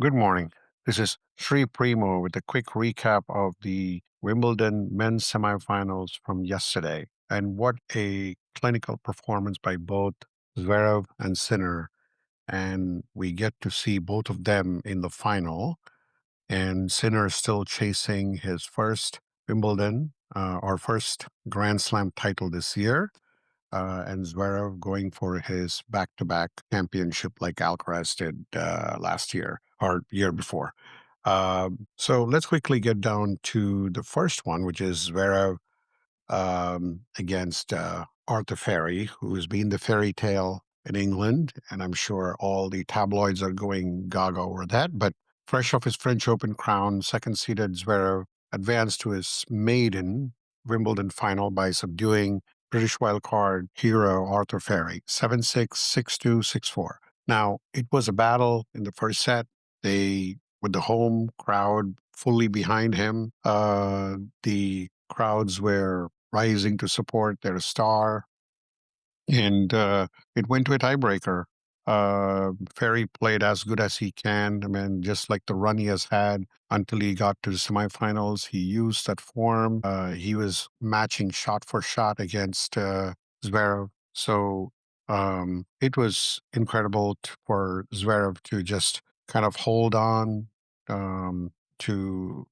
Good morning. This is Sri Primo with a quick recap of the Wimbledon men's semifinals from yesterday. And what a clinical performance by both Zverev and Sinner. And we get to see both of them in the final. And Sinner is still chasing his first Wimbledon or first Grand Slam title this year, and Zverev going for his back-to-back championship like Alcaraz did last year or year before. So let's quickly get down to the first one, which is Zverev against Arthur Ferry, who has been the fairy tale in England, and I'm sure all the tabloids are going gaga over that. But fresh off his French Open crown, second-seeded Zverev advanced to his maiden Wimbledon final by subduing British wildcard hero Arthur Ferry 7-6, 6-2, 6-4. Now, it was a battle in the first set. With the home crowd fully behind him, the crowds were rising to support their star, and it went to a tiebreaker. Ferry played as good as he can. I mean, just like the run he has had until he got to the semifinals, he used that form. He was matching shot for shot against Zverev. So it was incredible for Zverev to just kind of hold on to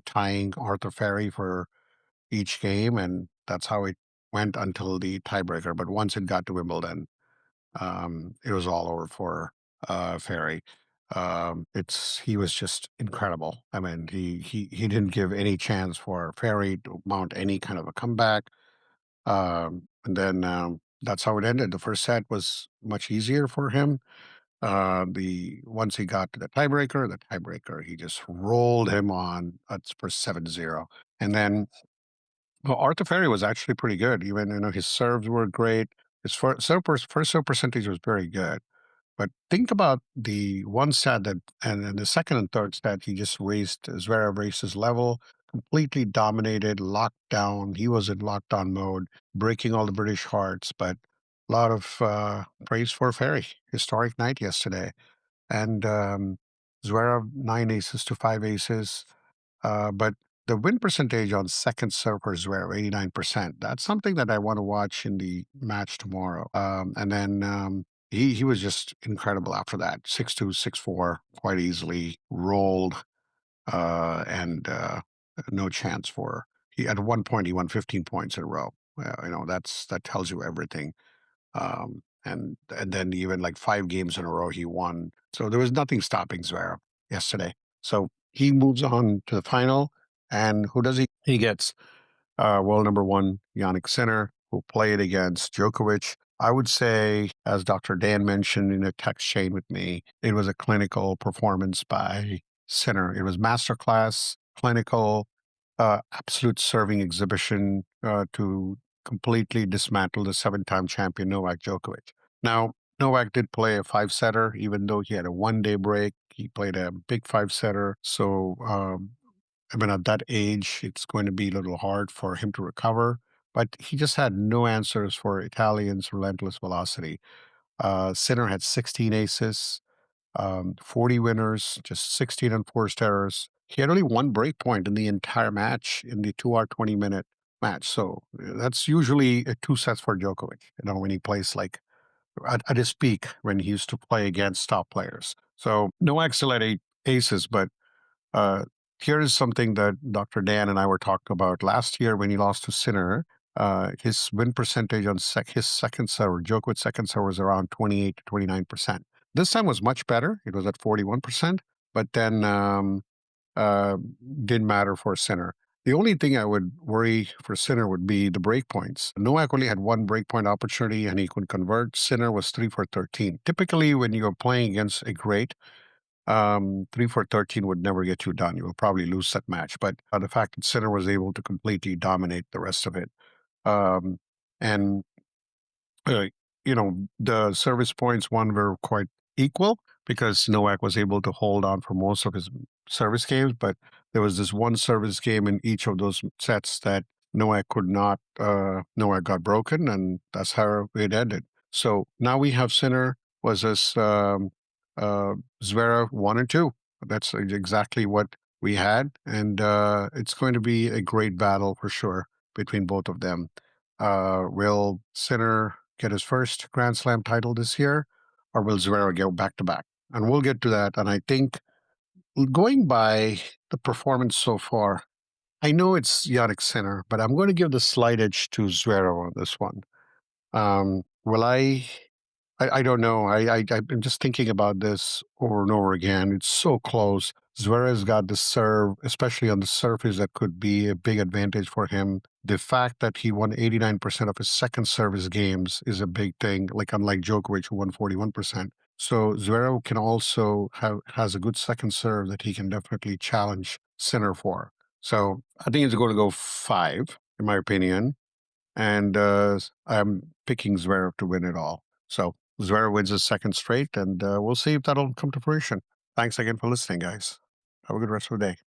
tying Arthur Ferry for each game, and that's how it went until the tiebreaker. But once it got to Wimbledon, it was all over for Ferry. It's He was just incredible. I mean, he didn't give any chance for Ferry to mount any kind of a comeback. And then that's how it ended. The first set was much easier for him. The Once he got to the tiebreaker, he just rolled him on for 7-0. And then Arthur Ferry was actually pretty good. Even his serves were great. His first serve percentage was very good. But think about the one set that, and then the second and third set, he just Zverev raised his level, completely dominated, locked down. He was in lockdown mode, breaking all the British hearts. But a lot of praise for Ferry. Historic night yesterday, and Zverev 9 aces to 5 aces. But the win percentage on second servers were 89%. That's something that I want to watch in the match tomorrow. And then he was just incredible after that. 6-2, 6-4, quite easily rolled, and no chance for. He At one point he won 15 points in a row. That tells you everything. And then even like 5 games in a row he won. So there was nothing stopping Zverev yesterday. So he moves on to the final, and who does he? He gets world number one Yannick Sinner, who played against Djokovic. I would say, as Dr. Dan mentioned in a text chain with me, it was a clinical performance by Sinner. It was masterclass, clinical, absolute serving exhibition to completely dismantle the seven-time champion Novak Djokovic. Now, Novak did play a five-setter, even though he had a one-day break. He played a big five-setter. So, I mean, at that age, it's going to be a little hard for him to recover. But he just had no answers for Italian's relentless velocity. Sinner had 16 aces, 40 winners, just 16 unforced errors. He had only one break point in the entire match in the 2 hour, 20-minute match. So that's usually 2 sets for Djokovic, when he plays like at his peak when he used to play against top players. So Novak still had 8 aces, but uh, here is something that Dr. Dan and I were talking about last year when he lost to Sinner. His win percentage on his second serve, Djokovic's second serve, was around 28 to 29%. This time was much better. It was at 41%, but then uh, didn't matter for Sinner. The only thing I would worry for Sinner would be the break points. Novak only had one breakpoint opportunity and he could convert. Sinner was 3 for 13. Typically, when you're playing against a great, 3 for 13 would never get you done. You will probably lose that match. But the fact that Sinner was able to completely dominate the rest of it, um, and uh, the service points won were quite equal because Novak was able to hold on for most of his service games. But there was this one service game in each of those sets that Novak could not. Novak got broken, and that's how it ended. So now we have Sinner was this. Zverev 1 and 2. That's exactly what we had, and it's going to be a great battle for sure between both of them. Will Sinner get his first Grand Slam title this year, or will Zverev go back to back? And we'll get to that. And I think going by the performance so far, I know it's Yannick Sinner, but I'm going to give the slight edge to Zverev on this one. Will I don't know. I'm just thinking about this over and over again. It's so close. Zverev's got the serve, especially on the surface, that could be a big advantage for him. The fact that he won 89% of his second service games is a big thing, like unlike Djokovic, who won 41%. So Zverev can also has a good second serve that he can definitely challenge Sinner for. So I think it's going to go 5, in my opinion. And I'm picking Zverev to win it all. So Zverev wins his second straight, and we'll see if that'll come to fruition. Thanks again for listening, guys. Have a good rest of the day.